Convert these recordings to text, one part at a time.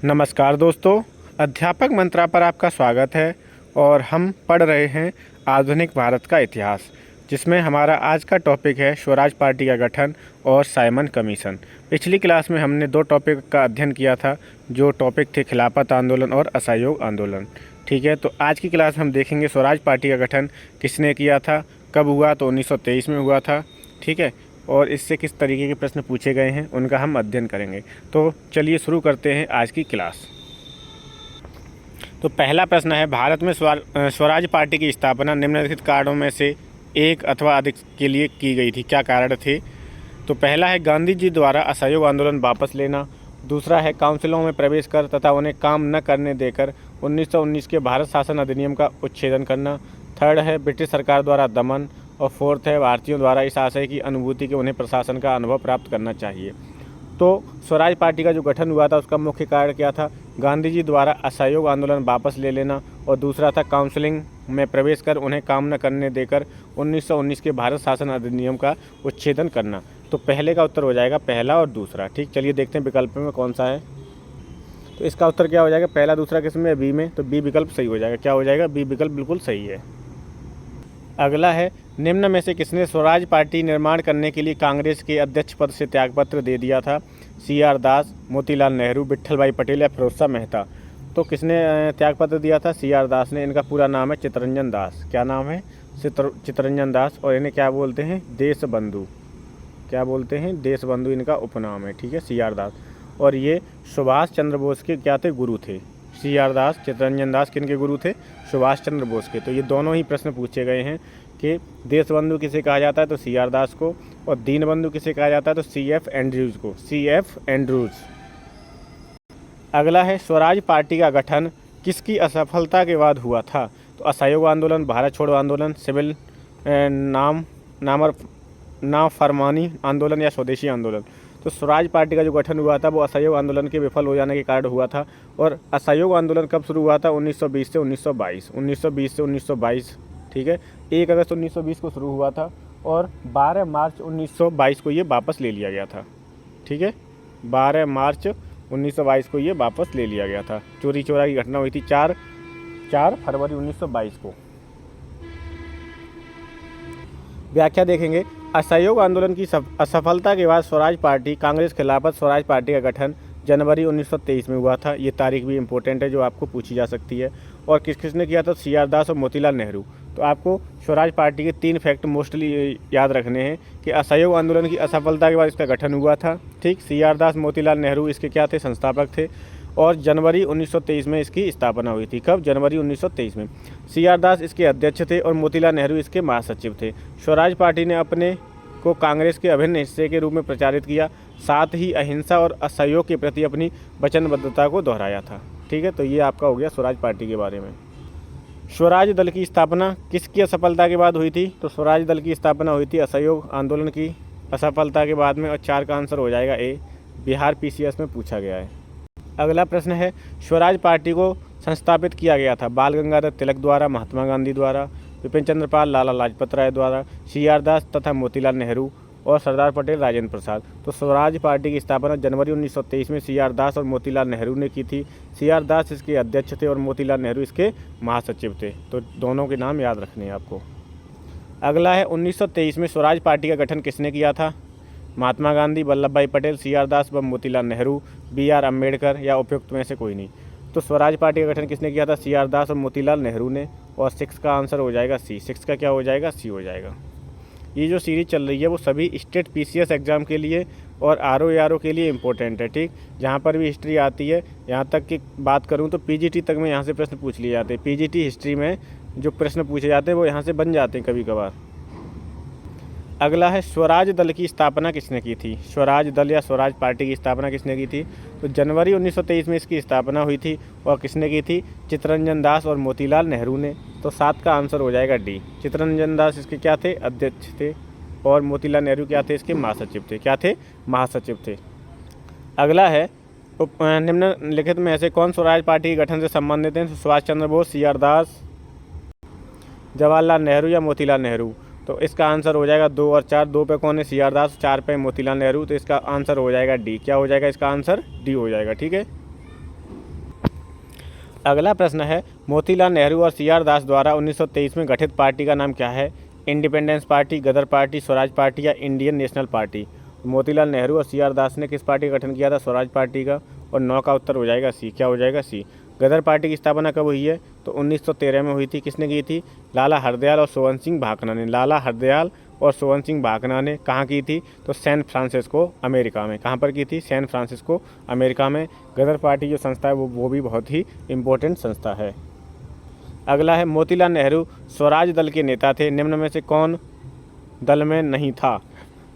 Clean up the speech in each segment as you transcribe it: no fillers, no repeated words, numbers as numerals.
नमस्कार दोस्तों, अध्यापक मंत्रा पर आपका स्वागत है और हम पढ़ रहे हैं आधुनिक भारत का इतिहास, जिसमें हमारा आज का टॉपिक है स्वराज पार्टी का गठन और साइमन कमीशन। पिछली क्लास में हमने दो टॉपिक का अध्ययन किया था, जो टॉपिक थे खिलाफत आंदोलन और असहयोग आंदोलन। ठीक है, तो आज की क्लास में हम देखेंगे स्वराज पार्टी का गठन किसने किया था, कब हुआ, तो 1923 में हुआ था। ठीक है, और इससे किस तरीके के प्रश्न पूछे गए हैं उनका हम अध्ययन करेंगे। तो चलिए शुरू करते हैं आज की क्लास। तो पहला प्रश्न है, भारत में स्वराज पार्टी की स्थापना निम्नलिखित कारणों में से एक अथवा अधिक के लिए की गई थी, क्या कारण थे? तो पहला है गांधी जी द्वारा असहयोग आंदोलन वापस लेना। दूसरा है काउंसिलों में प्रवेश कर तथा उन्हें काम न करने देकर 1919 के भारत शासन अधिनियम का उच्छेदन करना। थर्ड है ब्रिटिश सरकार द्वारा दमन। और फोर्थ है भारतीयों द्वारा इस आशय की अनुभूति कि उन्हें प्रशासन का अनुभव प्राप्त करना चाहिए। तो स्वराज पार्टी का जो गठन हुआ था उसका मुख्य कारण क्या था? गांधी जी द्वारा असहयोग आंदोलन वापस ले लेना, और दूसरा था काउंसलिंग में प्रवेश कर उन्हें काम न करने देकर 1919 के भारत शासन अधिनियम का उच्छेदन करना। तो पहले का उत्तर हो जाएगा पहला और दूसरा। ठीक, चलिए देखते हैं विकल्प में कौन सा है। तो इसका उत्तर क्या हो जाएगा? पहला दूसरा किसमें है? बी में। तो बी विकल्प सही हो जाएगा। क्या हो जाएगा? बी विकल्प बिल्कुल सही है। अगला है, निम्न में से किसने स्वराज पार्टी निर्माण करने के लिए कांग्रेस के अध्यक्ष पद से त्यागपत्र दे दिया था? CR दास, मोतीलाल नेहरू, विट्ठल भाई पटेल या फिरोज शाह मेहता। तो किसने त्यागपत्र दिया था? CR दास ने। इनका पूरा नाम है चित्तरंजन दास। क्या नाम है? चित्तरंजन दास। और इन्हें क्या बोलते हैं? देश बंधु। क्या बोलते हैं? देश बंधु इनका उपनाम है। ठीक है, CR दास। और ये सुभाष चंद्र बोस के क्या थे? गुरु थे। CR दास, चित्तरंजन दास किनके गुरु थे? सुभाष चंद्र बोस के। तो ये दोनों ही प्रश्न पूछे गए हैं कि देशबंधु किसे कहा जाता है? तो CR दास को। और दीनबंधु किसे कहा जाता है? तो CF एंड्रूज को। CF Andrews. अगला है, स्वराज पार्टी का गठन किसकी असफलता के बाद हुआ था? तो असहयोग आंदोलन, भारत छोड़ो आंदोलन, सिविल नाफरमानी आंदोलन या स्वदेशी आंदोलन। तो स्वराज पार्टी का जो गठन हुआ था वो असहयोग आंदोलन के विफल हो जाने के कारण हुआ था। और असहयोग आंदोलन कब शुरू हुआ था? 1920 से 1922। 1920 से 1922। ठीक है, 1 अगस्त 1920 को शुरू हुआ था और 12 मार्च 1922 को ये वापस ले लिया गया था। ठीक है, 12 मार्च 1922 को ये वापस ले लिया गया था। चोरी चोरा की घटना हुई थी 4 फरवरी 1922 को। व्याख्या देखेंगे, असहयोग आंदोलन की असफलता के बाद स्वराज पार्टी कांग्रेस खिलाफत स्वराज पार्टी का गठन जनवरी 1923 में हुआ था। ये तारीख भी इम्पोर्टेंट है जो आपको पूछी जा सकती है। और किसने किया था? CR दास और मोतीलाल नेहरू। तो आपको स्वराज पार्टी के 3 फैक्ट मोस्टली याद रखने हैं कि असहयोग आंदोलन की असफलता के बाद इसका गठन हुआ था। ठीक, CR दास, मोतीलाल नेहरू इसके क्या थे? संस्थापक थे। और जनवरी 1923 में इसकी स्थापना हुई थी। कब? जनवरी 1923 में। CR दास इसके अध्यक्ष थे और मोतीलाल नेहरू इसके महासचिव थे। स्वराज पार्टी ने अपने को कांग्रेस के अभिन्न हिस्से के रूप में प्रचारित किया, साथ ही अहिंसा और असहयोग के प्रति अपनी वचनबद्धता को दोहराया था। ठीक है, तो ये आपका हो गया स्वराज पार्टी के बारे में। स्वराज दल की स्थापना किसकी असफलता के बाद हुई थी? तो स्वराज दल की स्थापना हुई थी असहयोग आंदोलन की असफलता के बाद में। और 4 का आंसर हो जाएगा ए। बिहार PCS में पूछा गया है। अगला प्रश्न है, स्वराज पार्टी को संस्थापित किया गया था बाल गंगाधर तिलक द्वारा, महात्मा गांधी द्वारा, विपिन चंद्र पाल, लाला लाजपत राय द्वारा, CR दास तथा मोतीलाल नेहरू और सरदार पटेल, राजेंद्र प्रसाद। तो स्वराज पार्टी की स्थापना जनवरी 1923 में CR दास और मोतीलाल नेहरू ने की थी। CR दास इसके अध्यक्ष थे और मोतीलाल नेहरू इसके महासचिव थे। तो दोनों के नाम याद रखने हैं आपको। अगला है, 1923 में स्वराज पार्टी का गठन किसने किया था? महात्मा गांधी, वल्लभ भाई पटेल, CR दास व मोतीलाल नेहरू, BR अम्बेडकर या उपयुक्त में से कोई नहीं। तो स्वराज पार्टी का गठन किसने किया था? CR दास और मोतीलाल नेहरू ने। और 6 का आंसर हो जाएगा सी। 6 का क्या हो जाएगा? सी हो जाएगा। ये जो सीरीज चल रही है वो सभी स्टेट PCS एग्ज़ाम के लिए और RO के लिए इम्पोर्टेंट है। ठीक, जहाँ पर भी हिस्ट्री आती है, यहाँ तक की बात करूँ तो PGT तक में यहाँ से प्रश्न पूछ लिए जाते हैं। PGT हिस्ट्री में जो प्रश्न पूछे जाते हैं वो यहाँ से बन जाते हैं कभी कभार। अगला है, स्वराज दल की स्थापना किसने की थी? स्वराज दल या स्वराज पार्टी की स्थापना किसने की थी? तो जनवरी 1923 में इसकी स्थापना हुई थी। और किसने की थी? चित्तरंजन दास और मोतीलाल नेहरू ने। तो 7 का आंसर हो जाएगा डी। चित्तरंजन दास इसके क्या थे? अध्यक्ष थे। और मोतीलाल नेहरू क्या थे? इसके महासचिव थे। क्या थे? महासचिव थे। अगला है, निम्नलिखित में ऐसे कौन स्वराज पार्टी के गठन से संबंधित हैं? सुभाष चंद्र बोस, CR दास, जवाहरलाल नेहरू या मोतीलाल नेहरू। तो इसका आंसर हो जाएगा 2 और 4। 2 पे कौन है? CR दास, 4 पे मोतीलाल नेहरू। तो इसका आंसर हो जाएगा डी। क्या हो जाएगा? इसका आंसर डी हो जाएगा। ठीक है, अगला प्रश्न है, मोतीलाल नेहरू और सी.आर. दास द्वारा 1923 में गठित पार्टी का नाम क्या है? इंडिपेंडेंस पार्टी, गदर पार्टी, स्वराज पार्टी या Indian national party? Motilal Nehru और सी.आर. दास ने किस पार्टी का गठन किया था? स्वराज पार्टी का। और 9 का उत्तर हो जाएगा सी। क्या हो जाएगा? सी। गदर पार्टी की स्थापना कब हुई है? तो 1913 में हुई थी। किसने की थी? लाला हरदयाल और सोवन सिंह भाकना ने। लाला हरदयाल और सोवन सिंह भाकना ने कहाँ की थी? तो सैन फ्रांसिस्को, अमेरिका में। कहाँ पर की थी? सैन फ्रांसिस्को, अमेरिका में। गदर पार्टी जो संस्था है वो भी बहुत ही इम्पोर्टेंट संस्था है। अगला है, मोतीलाल नेहरू स्वराज दल के नेता थे, निम्न में से कौन दल में नहीं था?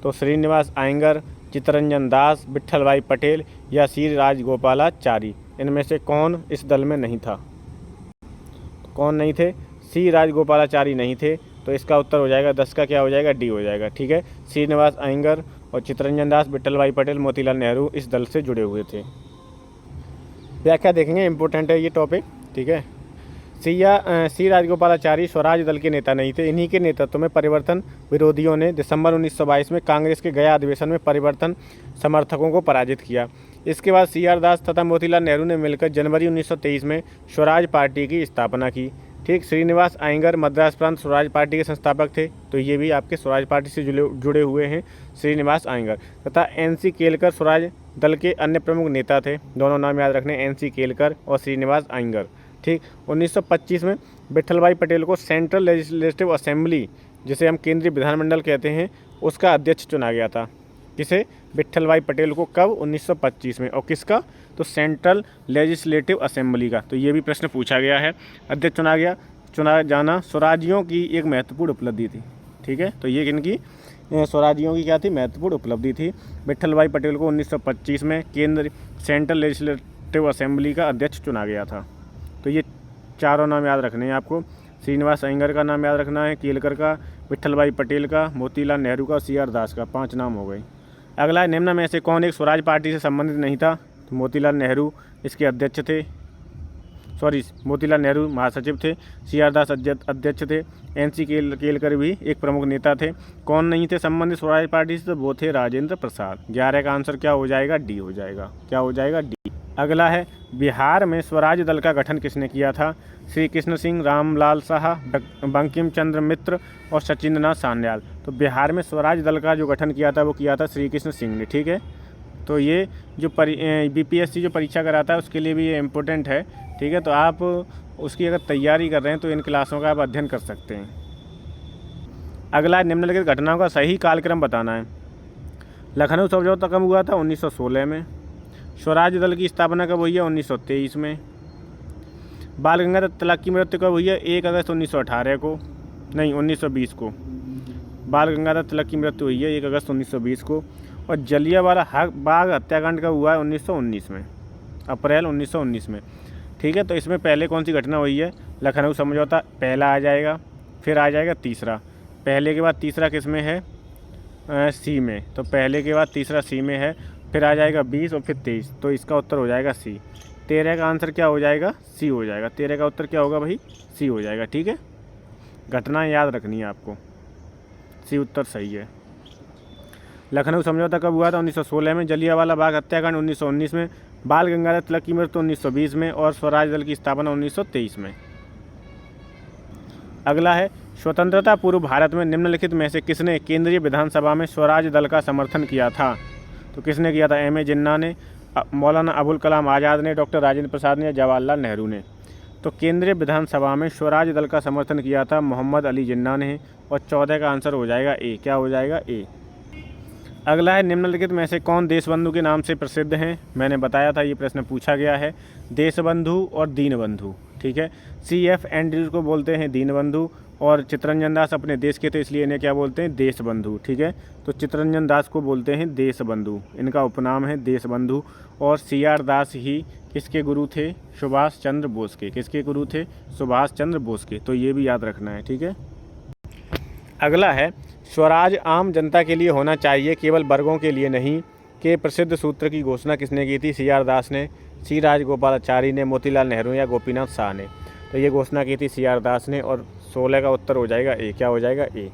तो श्रीनिवास अयंगर, चित्तरंजन दास, विट्ठल भाई पटेल या सी राजगोपालाचारी? इनमें से कौन इस दल में नहीं था? कौन नहीं थे? सी राजगोपालाचारी नहीं थे। तो इसका उत्तर हो जाएगा 10 का क्या हो जाएगा? डी हो जाएगा। ठीक है, श्रीनिवास अयंगर और चित्तरंजन दास, विट्ठल भाई पटेल, मोतीलाल नेहरू इस दल से जुड़े हुए थे। व्याख्या देखेंगे, इंपॉर्टेंट है ये टॉपिक। ठीक है, सी राजगोपालाचारी स्वराज दल के नेता नहीं थे। इन्हीं के नेतृत्व में परिवर्तन विरोधियों ने दिसंबर 1922 में कांग्रेस के गया अधिवेशन में परिवर्तन समर्थकों को पराजित किया। इसके बाद सी.आर. दास तथा मोतीलाल नेहरू ने मिलकर जनवरी 1923 में स्वराज पार्टी की स्थापना की। ठीक, श्रीनिवास अयंगर मद्रास प्रांत स्वराज पार्टी के संस्थापक थे, तो ये भी आपके स्वराज पार्टी से जुड़े हुए हैं श्रीनिवास अयंगर। तथा एन.सी. केलकर स्वराज दल के अन्य प्रमुख नेता थे। दोनों नाम याद रखने, एन.सी. केलकर और श्रीनिवास अयंगर। ठीक, 1925 में विट्ठल भाई पटेल को सेंट्रल लेजिस्लेटिव असेंबली, जिसे हम केंद्रीय विधानमंडल कहते हैं, उसका अध्यक्ष चुना गया था। किसे? विट्ठल भाई पटेल को। कब? 1925 में। और किसका? तो सेंट्रल लेजिस्लेटिव असेंबली का। तो ये भी प्रश्न पूछा गया है। अध्यक्ष चुना जाना स्वराजियों की एक महत्वपूर्ण उपलब्धि थी। ठीक है, तो ये किनकी? स्वराजियों की क्या थी? महत्वपूर्ण उपलब्धि थी। विट्ठल भाई पटेल को 1925 में केंद्र सेंट्रल लेजिस्लेटिव असेंबली का अध्यक्ष चुना गया था। तो ये चारों नाम याद रखने हैं आपको। श्रीनिवास अयंगर का नाम याद रखना है, केलकर का, विट्ठल भाई पटेल का, मोतीलाल नेहरू का, सी.आर. दास का। 5 नाम हो गए। अगला, निम्न में से कौन एक स्वराज पार्टी से संबंधित नहीं था? तो मोतीलाल नेहरू इसके अध्यक्ष थे। मोतीलाल नेहरू महासचिव थे, सी.आर. दास अध्यक्ष थे, एन.सी. केलकर भी एक प्रमुख नेता थे। कौन नहीं थे संबंधित स्वराज पार्टी से? तो वो थे राजेंद्र प्रसाद। 11 का आंसर क्या हो जाएगा? डी हो जाएगा। क्या हो जाएगा? डी। अगला है, बिहार में स्वराज दल का गठन किसने किया था? श्री कृष्ण सिंह, रामलाल साहा, बंकिम चंद्र मित्र और सचिंद्रनाथ सान्याल। तो बिहार में स्वराज दल का जो गठन किया था वो किया था श्री कृष्ण सिंह ने। ठीक है, तो ये जो बीपीएससी जो परीक्षा कराता है उसके लिए भी ये इम्पोर्टेंट है। ठीक है, तो आप उसकी अगर तैयारी कर रहे हैं तो इन क्लासों का आप अध्ययन कर सकते हैं। अगला, निम्नलिखित घटनाओं का सही कालक्रम बताना है। लखनऊ समझौता कब हुआ था? 1916 में। स्वराज दल की स्थापना कब हुई है? 1923 में। बाल गंगाधर तिलक की मृत्यु कब हुई है? 1 अगस्त 1918 को, नहीं 1920 को। बाल गंगाधर तिलक की मृत्यु हुई है 1 अगस्त 1920 को। और जलियांवाला बाग हत्याकांड कब हुआ है? 1919 में, अप्रैल 1919 में। ठीक है, तो इसमें पहले कौन सी घटना हुई है? लखनऊ समझौता पहला आ जाएगा, फिर आ जाएगा तीसरा। पहले के बाद तीसरा किस में है? सी में। तो पहले के बाद तीसरा सी में है, फिर आ जाएगा 20 और फिर 23। तो इसका उत्तर हो जाएगा सी। 13 का आंसर क्या हो जाएगा? सी हो जाएगा। 13 का उत्तर क्या होगा भाई? सी हो जाएगा। ठीक है, घटना याद रखनी है आपको। सी उत्तर सही है। लखनऊ समझौता कब हुआ था? 1916 में। जलियांवाला बाग हत्याकांड 1919 में। बाल गंगाधर तिलक की मृत्यु 1920 में। और स्वराज दल की स्थापना 1923 में। अगला है, स्वतंत्रता पूर्व भारत में निम्नलिखित में से किसने केंद्रीय विधानसभा में स्वराज दल का समर्थन किया था? तो किसने किया था? एम.ए. जिन्ना ने, मौलाना अबुल कलाम आज़ाद ने, डॉक्टर राजेंद्र प्रसाद ने या जवाहरलाल नेहरू ने? तो केंद्रीय विधानसभा में स्वराज दल का समर्थन किया था मोहम्मद अली जिन्ना ने। और 14 का आंसर हो जाएगा ए। क्या हो जाएगा? ए। अगला है, निम्नलिखित में से कौन देशबंधु के नाम से प्रसिद्ध हैं? मैंने बताया था, ये प्रश्न पूछा गया है। देशबंधु और दीनबंधु। ठीक है, C.F. एंड्रयूज को बोलते हैं दीनबंधु, और चित्तरंजन दास अपने देश के थे इसलिए इन्हें क्या बोलते हैं? देशबंधु। ठीक है, तो चित्तरंजन दास को बोलते हैं देशबंधु, इनका उपनाम है देशबंधु। और सी.आर. दास ही किसके गुरु थे? सुभाष चंद्र बोस के। किसके गुरु थे? सुभाष चंद्र बोस के। तो ये भी याद रखना है। ठीक है, अगला है, स्वराज आम जनता के लिए होना चाहिए, केवल वर्गों के लिए नहीं, के प्रसिद्ध सूत्र की घोषणा किसने की थी? सी.आर. दास ने, सी राजगोपालाचारी ने, मोतीलाल नेहरू या गोपीनाथ शाह ने? तो ये घोषणा की थी सी.आर. दास ने। और 16 का उत्तर हो जाएगा ए। क्या हो जाएगा? ए।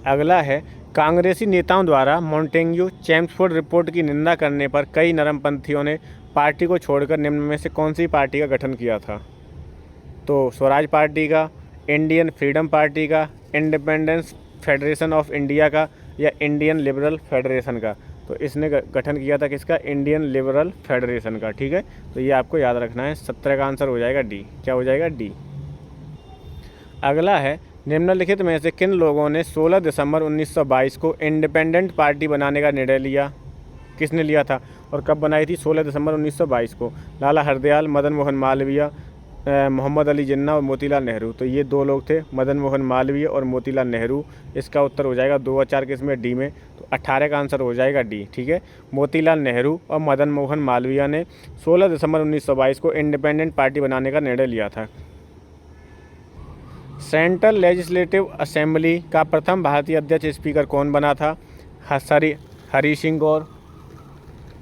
अगला है, कांग्रेसी नेताओं द्वारा मॉन्टेग्यू चेम्सफोर्ड रिपोर्ट की निंदा करने पर कई नरमपंथियों ने पार्टी को छोड़कर निम्न में से कौन सी पार्टी का गठन किया था? तो स्वराज पार्टी का, इंडियन फ्रीडम पार्टी का, इंडिपेंडेंस फेडरेशन ऑफ इंडिया का, या इंडियन लिबरल फेडरेशन का। तो इसने गठन किया था किसका? इंडियन लिबरल फेडरेशन का। ठीक है, तो ये आपको याद रखना है। 17 का आंसर हो जाएगा डी। क्या हो जाएगा? डी। अगला है, निम्नलिखित में से किन लोगों ने 16 दिसंबर 1922 को इंडिपेंडेंट पार्टी बनाने का निर्णय लिया? किसने लिया था और कब बनाई थी? 16 दिसंबर 1922 को। लाला हरदयाल, मदन मोहन मालवीय, मोहम्मद अली जिन्ना और मोतीलाल नेहरू। तो ये 2 लोग थे, मदन मोहन मालवीय और मोतीलाल नेहरू। इसका उत्तर हो जाएगा 2 और 4 किसमें? डी में। तो 18 का आंसर हो जाएगा डी। ठीक है, मोतीलाल नेहरू और मदन मोहन मालवीय ने 16 दिसंबर 1922 को इंडिपेंडेंट पार्टी बनाने का निर्णय लिया था। सेंट्रल लेजिस्लेटिव असेंबली का प्रथम भारतीय अध्यक्ष स्पीकर कौन बना था? हरी सिंह गौर,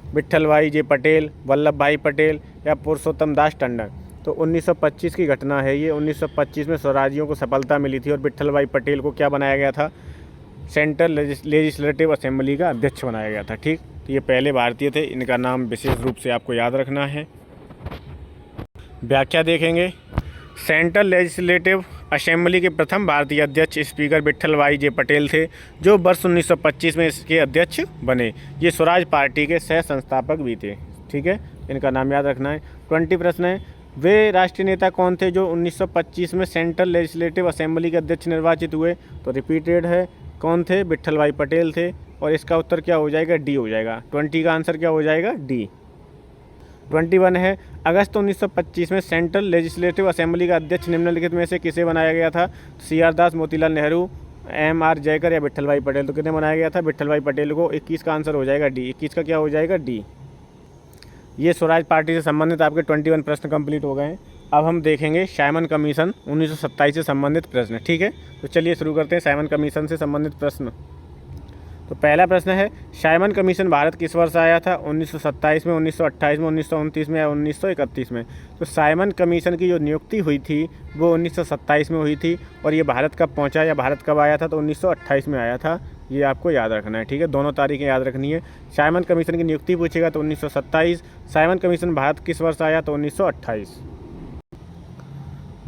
विट्ठल भाई जे पटेल, वल्लभ भाई पटेल, या पुरुषोत्तम दास टंडन। तो 1925 की घटना है ये। 1925 में स्वराजियों को सफलता मिली थी और विट्ठल भाई पटेल को क्या बनाया गया था? सेंट्रल लेजिस्लेटिव असेंबली का अध्यक्ष बनाया गया था। ठीक, तो ये पहले भारतीय थे, इनका नाम विशेष रूप से आपको याद रखना है। व्याख्या देखेंगे। सेंट्रल लेजिस्लेटिव असेंबली के प्रथम भारतीय अध्यक्ष स्पीकर विट्ठल भाई जे पटेल थे, जो वर्ष 1925 में इसके अध्यक्ष बने। ये स्वराज पार्टी के सह संस्थापक भी थे। ठीक है, इनका नाम याद रखना है। 20 प्रश्न है, वे राष्ट्रीय नेता कौन थे जो 1925 में सेंट्रल लेजिस्लेटिव असेंबली के अध्यक्ष निर्वाचित हुए? तो रिपीटेड है, कौन थे? विट्ठल भाई पटेल थे। और इसका उत्तर क्या हो जाएगा? डी हो जाएगा। 20 का आंसर क्या हो जाएगा? डी। 21 है, अगस्त 1925 में सेंट्रल लेजिस्लेटिव असेंबली का अध्यक्ष निम्नलिखित में से किसे बनाया गया था? CR दास, मोतीलाल नेहरू, MR जयकर या विट्ठल भाई पटेल। तो कितने बनाया गया था? विट्ठल भाई पटेल को। 21 का आंसर हो जाएगा डी। 21 का क्या हो जाएगा? डी। ये स्वराज पार्टी से संबंधित आपके 21 प्रश्न कंप्लीट हो गए हैं। अब हम देखेंगे साइमन कमीशन 1927 से संबंधित प्रश्न। ठीक है, तो चलिए शुरू करते हैं साइमन कमीशन से संबंधित प्रश्न। तो पहला प्रश्न है, साइमन कमीशन भारत किस वर्ष आया था? 1927 में, 1928 में, 1929 में या 1931 में? तो साइमन कमीशन की जो नियुक्ति हुई थी वो 1927 में हुई थी। और ये भारत कब पहुंचा या भारत कब आया था? तो 1928 में आया था। ये आपको याद रखना है। ठीक है, दोनों तारीखें याद रखनी है। साइमन कमीशन की नियुक्ति पूछेगा तो 1927। साइमन कमीशन भारत किस वर्ष आया? तो 1928।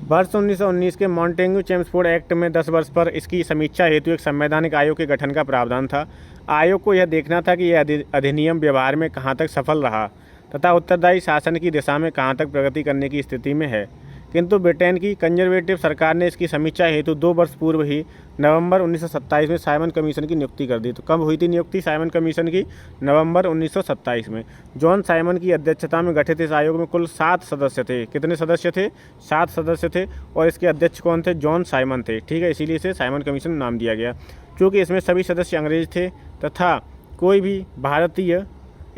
वर्ष 1919 के मॉन्टेग्यू चेम्सफोर्ड एक्ट में 10 वर्ष पर इसकी समीक्षा हेतु एक संवैधानिक आयोग के गठन का प्रावधान था। आयोग को यह देखना था कि यह अधिनियम व्यवहार में कहाँ तक सफल रहा तथा उत्तरदायी शासन की दिशा में कहाँ तक प्रगति करने की स्थिति में है। किंतु ब्रिटेन की कंजर्वेटिव सरकार ने इसकी समीक्षा हेतु 2 वर्ष पूर्व ही नवंबर 1927 में साइमन कमीशन की नियुक्ति कर दी। तो कब हुई थी नियुक्ति साइमन कमीशन की? नवंबर 1927 में। जॉन साइमन की अध्यक्षता में गठित इस आयोग में कुल 7 सदस्य थे। कितने सदस्य थे? 7 सदस्य थे। और इसके अध्यक्ष कौन थे? जॉन साइमन थे। ठीक है, इसीलिए इसे साइमन कमीशन नाम दिया गया। क्योंकि इसमें सभी सदस्य अंग्रेज थे तथा कोई भी भारतीय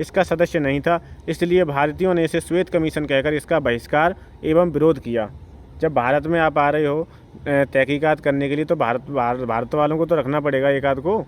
इसका सदस्य नहीं था, इसलिए भारतीयों ने इसे श्वेत कमीशन कहकर इसका बहिष्कार एवं विरोध किया। जब भारत में आप आ रहे हो तहकीकात करने के लिए तो भारत वालों को तो रखना पड़ेगा एक आध को,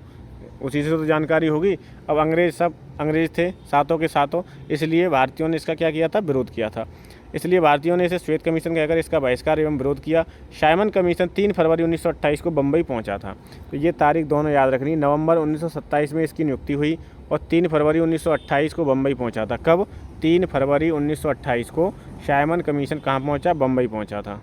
उसी से तो जानकारी होगी। अब सब अंग्रेज थे सातों के सातों, इसलिए भारतीयों ने इसका क्या किया था? विरोध किया था। इसलिए भारतीयों ने इसे श्वेत कमीशन कहकर इसका बहिष्कार एवं विरोध किया। साइमन कमीशन 3 फरवरी 1928 को बम्बई पहुंचा था। तो ये तारीख दोनों याद रखनी। नवंबर 1927 में इसकी नियुक्ति हुई और 3 फरवरी 1928 को बम्बई पहुंचा था। कब? 3 फरवरी 1928 को साइमन कमीशन कहाँ पहुंचा? बम्बई पहुंचा था।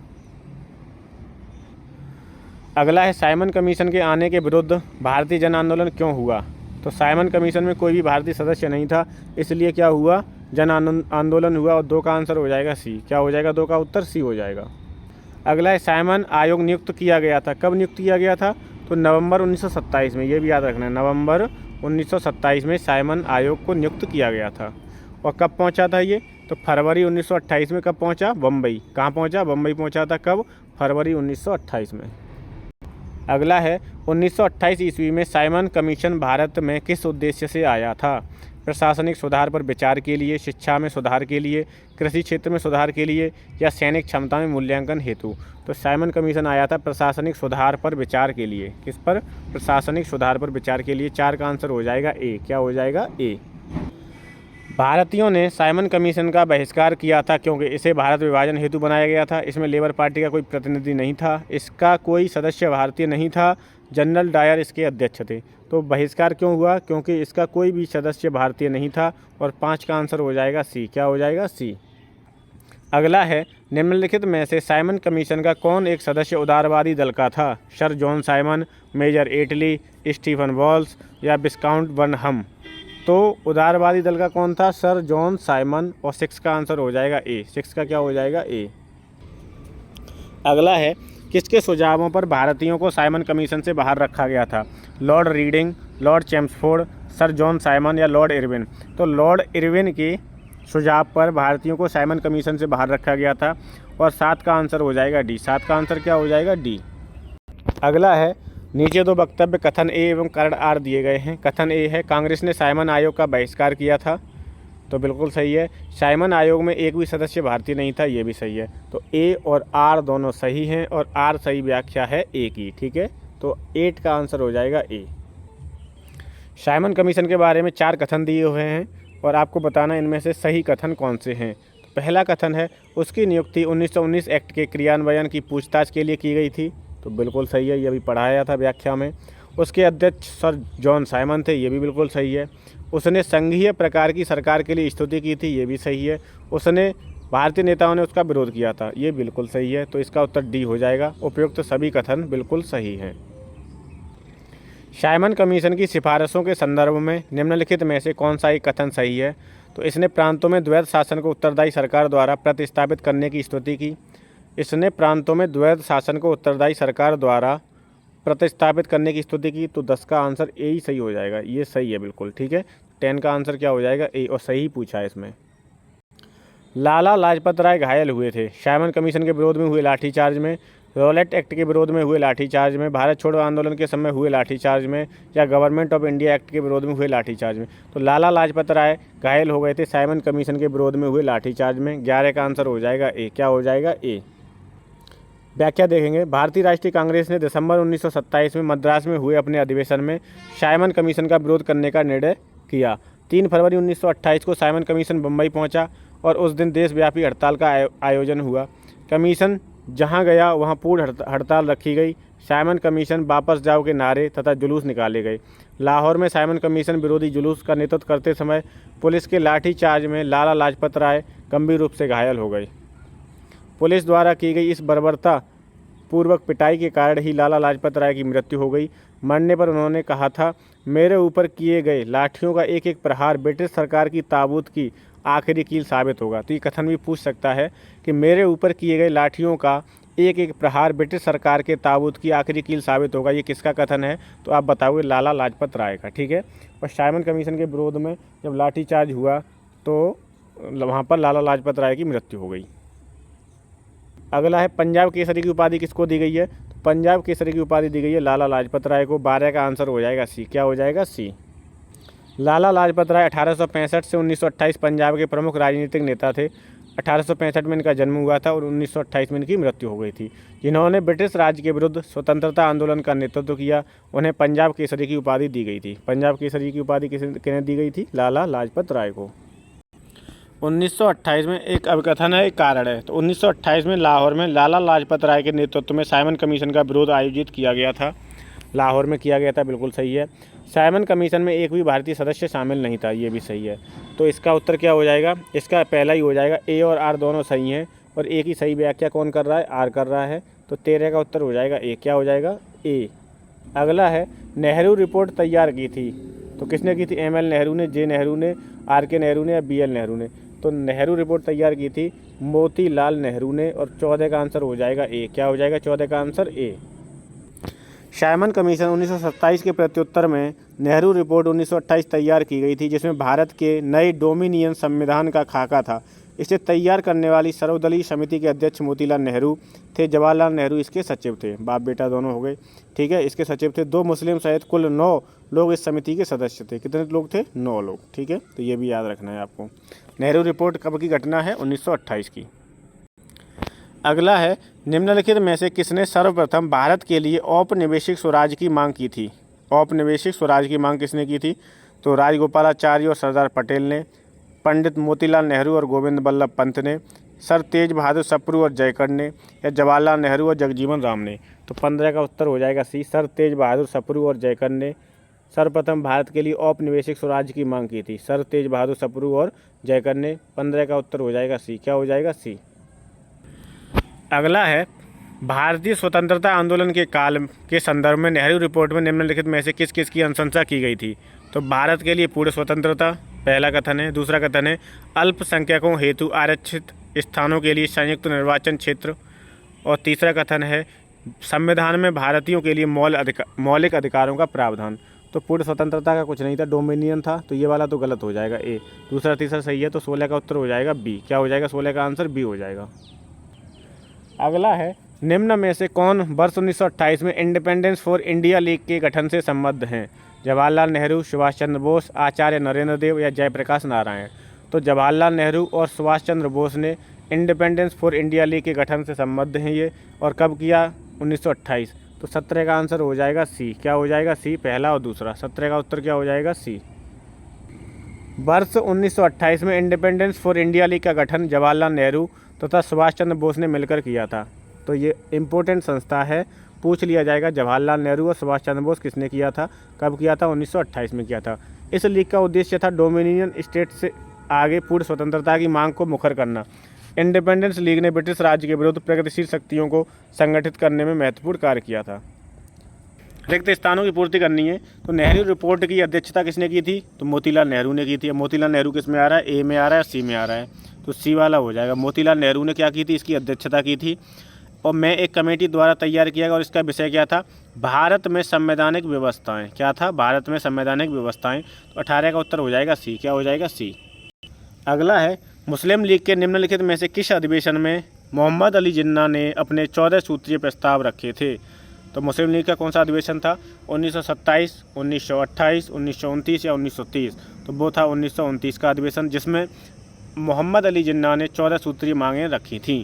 अगला है, साइमन कमीशन के आने के विरुद्ध भारतीय जन आंदोलन क्यों हुआ? तो साइमन कमीशन में कोई भी भारतीय सदस्य नहीं था, इसलिए क्या हुआ? जन आंदोलन हुआ। और 2 का आंसर हो जाएगा सी। क्या हो जाएगा? 2 का उत्तर सी हो जाएगा। अगला है, साइमन आयोग नियुक्त किया गया था। कब नियुक्त किया गया था? तो नवंबर 1927 में। ये भी याद रखना है, नवंबर 1927 में साइमन आयोग को नियुक्त किया गया था। और कब पहुंचा था ये? तो फरवरी 1928 में। कब पहुंचा? बम्बई। कहाँ पहुंचा? बम्बई पहुंचा था। कब? फरवरी 1928 में। अगला है, 1928 ईस्वी में साइमन कमीशन भारत में किस उद्देश्य से आया था? प्रशासनिक सुधार पर विचार के लिए, शिक्षा में सुधार के लिए, कृषि क्षेत्र में सुधार के लिए, या सैनिक क्षमता में मूल्यांकन हेतु? तो साइमन कमीशन आया था प्रशासनिक सुधार पर विचार के लिए। किस पर? प्रशासनिक सुधार पर विचार के लिए। 4 का आंसर हो जाएगा ए। क्या हो जाएगा? ए। भारतीयों ने साइमन कमीशन का बहिष्कार किया था क्योंकि इसे भारत विभाजन हेतु बनाया गया था। इसमें लेबर पार्टी का कोई प्रतिनिधि नहीं था, इसका कोई सदस्य भारतीय नहीं था, जनरल डायर इसके अध्यक्ष थे। तो बहिष्कार क्यों हुआ? क्योंकि इसका कोई भी सदस्य भारतीय नहीं था। और 5 का आंसर हो जाएगा सी। क्या हो जाएगा? सी। अगला है, निम्नलिखित में से साइमन कमीशन का कौन एक सदस्य उदारवादी दल का था? सर जॉन साइमन, मेजर एटली, स्टीफन वॉल्स या विस्काउंट बर्नहम। तो उदारवादी दल का कौन था? Sir John Simon. और 6 का आंसर हो जाएगा ए। 6 का क्या हो जाएगा? ए। अगला है, किसके सुझावों पर भारतीयों को साइमन कमीशन से बाहर रखा गया था? Lord reading, Lord Chelmsford, sir John Simon या लॉर्ड इरविन। तो लॉर्ड इरविन के सुझाव पर भारतीयों को साइमन कमीशन से बाहर रखा गया था। और 7 का आंसर हो जाएगा डी। 7 का आंसर क्या हो जाएगा? डी। अगला है, नीचे 2 वक्तव्य कथन ए एवं कारण आर दिए गए हैं। कथन ए है, कांग्रेस ने साइमन आयोग का बहिष्कार किया था। तो बिल्कुल सही है। साइमन आयोग में एक भी सदस्य भारतीय नहीं था, ये भी सही है। तो ए और आर दोनों सही हैं और आर सही व्याख्या है ए की। ठीक है, तो 8 का आंसर हो जाएगा ए। साइमन कमीशन के बारे में 4 कथन दिए हुए हैं और आपको बताना इनमें से सही कथन कौन से हैं। तो पहला कथन है, उसकी नियुक्ति 1919 एक्ट के क्रियान्वयन की पूछताछ के लिए की गई थी। तो बिल्कुल सही है, ये अभी पढ़ाया था व्याख्या में। उसके अध्यक्ष सर जॉन साइमन थे, ये भी बिल्कुल सही है। उसने संघीय प्रकार की सरकार के लिए स्तुति की थी, ये भी सही है। उसने भारतीय नेताओं ने उसका विरोध किया था, ये बिल्कुल सही है। तो इसका उत्तर डी हो जाएगा। उपयुक्त सभी कथन बिल्कुल सही हैं। साइमन कमीशन की सिफारिशों के संदर्भ में निम्नलिखित में से कौन सा एक कथन सही है? तो इसने प्रांतों में द्वैध शासन को उत्तरदायी सरकार द्वारा प्रतिस्थापित करने की स्तुति की। इसने प्रांतों में द्वैध शासन को उत्तरदायी सरकार द्वारा प्रतिस्थापित करने की स्तुति की। तो 10 का आंसर ए ही सही हो जाएगा, ये सही है बिल्कुल। ठीक है, 10 का आंसर क्या हो जाएगा? ए। और सही पूछा है इसमें। लाला लाजपत राय घायल हुए थे। साइमन कमीशन के विरोध में हुए लाठीचार्ज में, रॉलेट एक्ट के विरोध में हुए लाठीचार्ज में, भारत छोड़ो आंदोलन के समय हुए लाठीचार्ज में, या गवर्नमेंट ऑफ इंडिया एक्ट के विरोध में हुए लाठीचार्ज में। तो लाला लाजपत राय घायल हो गए थे साइमन कमीशन के विरोध में हुए लाठीचार्ज में। 11 का आंसर हो जाएगा ए। क्या हो जाएगा? ए। व्याख्या देखेंगे, भारतीय राष्ट्रीय कांग्रेस ने दिसंबर 1927 में मद्रास में हुए अपने अधिवेशन में साइमन कमीशन का विरोध करने का निर्णय किया। 3 फरवरी 1928 को साइमन कमीशन बम्बई पहुंचा और उस दिन देशव्यापी हड़ताल का आयोजन हुआ। कमीशन जहां गया वहां पूर्ण हड़ताल रखी गई। साइमन कमीशन वापस जाओ के नारे तथा जुलूस निकाले गए। लाहौर में साइमन कमीशन विरोधी जुलूस का नेतृत्व करते समय पुलिस के लाठीचार्ज में लाला लाजपत राय गंभीर रूप से घायल हो गए। पुलिस द्वारा की गई इस बर्बरता पूर्वक पिटाई के कारण ही लाला लाजपत राय की मृत्यु हो गई। मरने पर उन्होंने कहा था, मेरे ऊपर किए गए लाठियों का एक एक प्रहार ब्रिटिश सरकार की ताबूत की आखिरी कील साबित होगा। तो ये कथन भी पूछ सकता है कि मेरे ऊपर किए गए लाठियों का एक एक प्रहार ब्रिटिश सरकार के ताबूत की आखिरी कील साबित होगा। ये किसका कथन है? तो आप बताओगे लाला लाजपत राय का। ठीक है, और साइमन कमीशन के विरोध में जब लाठीचार्ज हुआ तो वहाँ पर लाला लाजपत राय की मृत्यु हो गई। अगला है, पंजाब केसरी की उपाधि किसको दी गई है? तो पंजाब केसरी की उपाधि दी गई है लाला लाजपत राय को। 12 का आंसर हो जाएगा सी। क्या हो जाएगा? सी। लाला लाजपत राय 1865 से 1928 पंजाब के प्रमुख राजनीतिक नेता थे। 1865 में इनका जन्म हुआ था और 1928 में इनकी मृत्यु हो गई थी। जिन्होंने ब्रिटिश राज के विरुद्ध स्वतंत्रता आंदोलन का नेतृत्व किया, उन्हें पंजाब केसरी की उपाधि दी गई थी। पंजाब केसरी की उपाधि किन्हें दी गई थी? लाला लाजपत राय को। 1928 में एक अभिकथन है, एक कारण है। तो 1928 में लाहौर में लाला लाजपत राय के नेतृत्व में साइमन कमीशन का विरोध आयोजित किया गया था। लाहौर में किया गया था, बिल्कुल सही है। साइमन कमीशन में एक भी भारतीय सदस्य शामिल नहीं था, ये भी सही है। तो इसका उत्तर क्या हो जाएगा? इसका पहला ही हो जाएगा। ए और आर दोनों सही हैं और एक ही सही व्याख्या कौन कर रहा है? आर कर रहा है। तो 13 का उत्तर हो जाएगा ए। क्या हो जाएगा? ए। अगला है, नेहरू रिपोर्ट तैयार की थी। तो किसने की थी? एम.एल. नेहरू ने, जे नेहरू ने, आर.के. नेहरू ने या बी.एल. नेहरू ने। तो नेहरू रिपोर्ट तैयार की थी मोतीलाल नेहरू ने और 14 का आंसर हो जाएगा ए। क्या हो जाएगा? 14 का आंसर ए। साइमन कमीशन 1927 के प्रत्युत्तर में नेहरू रिपोर्ट 1928 तैयार की गई थी, जिसमें भारत के नए डोमिनियन संविधान का खाका था। इसे तैयार करने वाली सर्वदलीय समिति के अध्यक्ष मोतीलाल नेहरू थे। जवाहरलाल नेहरू इसके सचिव थे। बाप बेटा दोनों हो गए। ठीक है, इसके सचिव थे। 2 मुस्लिम सहित कुल 9 लोग इस समिति के सदस्य थे। कितने लोग थे? 9 लोग। ठीक है, तो ये भी याद रखना है आपको। नेहरू रिपोर्ट कब की घटना है? 1928 की। अगला है, निम्नलिखित में से किसने सर्वप्रथम भारत के लिए औपनिवेशिक स्वराज की मांग की थी? औपनिवेशिक स्वराज की मांग किसने की थी? तो राजगोपालाचारी और सरदार पटेल ने। पंडित मोतीलाल नेहरू और गोविंद बल्लभ पंत ने, सर तेज बहादुर सप्रू और जयकर ने, या जवाहरलाल नेहरू और जगजीवन राम ने? तो 15 का उत्तर हो जाएगा सी, सर तेज बहादुर सप्रू और जयकर ने सर्वप्रथम भारत के लिए औपनिवेशिक स्वराज्य की मांग की थी। सर तेज बहादुर सप्रू और जयकर ने। 15 का उत्तर हो जाएगा सी। क्या हो जाएगा? सी। अगला है, भारतीय स्वतंत्रता आंदोलन के काल के संदर्भ में नेहरू रिपोर्ट में निम्नलिखित में से किस किस की अनुशंसा की गई थी? तो भारत के लिए पूर्ण स्वतंत्रता पहला कथन है। दूसरा कथन है अल्पसंख्यकों हेतु आरक्षित स्थानों के लिए संयुक्त निर्वाचन क्षेत्र। और तीसरा कथन है संविधान में भारतीयों के लिए मौलिक अधिकारों का प्रावधान। तो पूर्ण स्वतंत्रता का कुछ नहीं था, डोमिनियन था, तो ये वाला तो गलत हो जाएगा ए। दूसरा तीसरा सही है, तो 16 का उत्तर हो जाएगा बी। क्या हो जाएगा? 16 का आंसर बी हो जाएगा। अगला है, निम्न में से कौन वर्ष 1928 में इंडिपेंडेंस फॉर इंडिया लीग के गठन से संबद्ध हैं? जवाहरलाल नेहरू, सुभाष चंद्र बोस, आचार्य नरेंद्र देव या जयप्रकाश नारायण? तो जवाहरलाल नेहरू और सुभाष चंद्र बोस ने इंडिपेंडेंस फॉर इंडिया लीग के गठन से संबद्ध हैं ये। और कब किया? 1928। तो 17 का आंसर हो जाएगा सी। क्या हो जाएगा? सी, पहला और दूसरा। 17 का उत्तर क्या हो जाएगा? सी। वर्ष 1928 में इंडिपेंडेंस फॉर इंडिया लीग का गठन जवाहरलाल नेहरू तथा सुभाष चंद्र बोस ने मिलकर किया था। तो ये इम्पोर्टेंट संस्था है, पूछ लिया जाएगा जवाहरलाल नेहरू और सुभाष चंद्र बोस किसने किया था, कब किया था? 1928 में किया था। इस लीग का उद्देश्य था डोमिनियन स्टेट से आगे पूर्ण स्वतंत्रता की मांग को मुखर करना। इंडिपेंडेंस लीग ने ब्रिटिश राज्य के विरुद्ध प्रगतिशील शक्तियों को संगठित करने में महत्वपूर्ण कार्य किया था। रिक्त स्थानों की पूर्ति करनी है, तो नेहरू रिपोर्ट की अध्यक्षता किसने की थी? तो मोतीलाल नेहरू ने की थी। मोतीलाल नेहरू किस में आ रहा है? ए में आ रहा है, सी में आ रहा है? तो सी वाला हो जाएगा। मोतीलाल नेहरू ने क्या की थी? इसकी अध्यक्षता की थी। और मैं एक कमेटी द्वारा तैयार किया गया और इसका विषय क्या था? भारत में संवैधानिक व्यवस्थाएं। क्या था? भारत में संवैधानिक व्यवस्थाएं। तो 18 का उत्तर हो जाएगा सी। क्या हो जाएगा? सी। अगला है, मुस्लिम लीग के निम्नलिखित में से किस अधिवेशन में मोहम्मद अली जिन्ना ने अपने 14 सूत्रीय प्रस्ताव रखे थे? तो मुस्लिम लीग का कौन सा अधिवेशन था? 1927, 1928, 1929 या 1930? तो वो था 1929 का अधिवेशन, जिसमें मोहम्मद अली जिन्ना ने 14 सूत्रीय मांगें रखी थीं।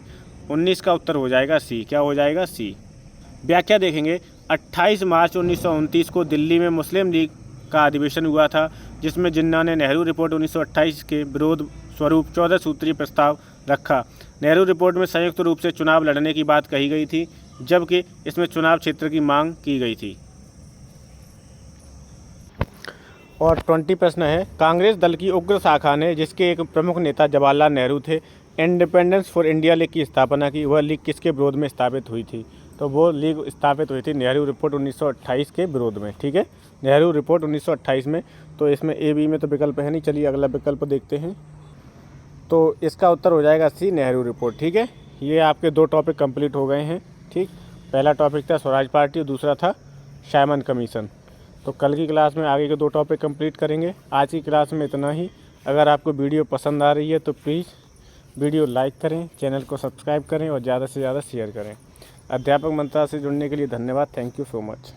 19 का उत्तर हो जाएगा सी। क्या हो जाएगा? सी। व्याख्या देखेंगे, 28 मार्च 1929 को दिल्ली में मुस्लिम लीग का अधिवेशन हुआ था, जिसमें जिन्ना ने नेहरू रिपोर्ट 1928 के विरोध स्वरूप 14 सूत्रीय प्रस्ताव रखा। नेहरू रिपोर्ट में संयुक्त रूप से चुनाव लड़ने की बात कही गई थी, जबकि इसमें चुनाव क्षेत्र की मांग की गई थी। और 20 प्रश्न है, कांग्रेस दल की उग्र शाखा ने, जिसके एक प्रमुख नेता जवाहरलाल नेहरू थे, इंडिपेंडेंस फॉर इंडिया लीग की स्थापना की। वह लीग किसके विरोध में स्थापित हुई थी? तो वो लीग स्थापित हुई थी नेहरू रिपोर्ट 1928 के विरोध में। ठीक है, नेहरू रिपोर्ट 1928 में। तो इसमें ए बी में तो विकल्प है नहीं। चलिए अगला विकल्प देखते हैं। तो इसका उत्तर हो जाएगा सी, नेहरू रिपोर्ट। ठीक है, ये आपके 2 टॉपिक कंप्लीट हो गए हैं। ठीक, पहला टॉपिक था स्वराज पार्टी और दूसरा था साइमन कमीशन। तो कल की क्लास में आगे के 2 टॉपिक कंप्लीट करेंगे। आज की क्लास में इतना ही। अगर आपको वीडियो पसंद आ रही है तो प्लीज़ वीडियो लाइक करें, चैनल को सब्सक्राइब करें और ज़्यादा से ज़्यादा शेयर करें। अध्यापक मंत्रा से जुड़ने के लिए धन्यवाद। Thank you so much.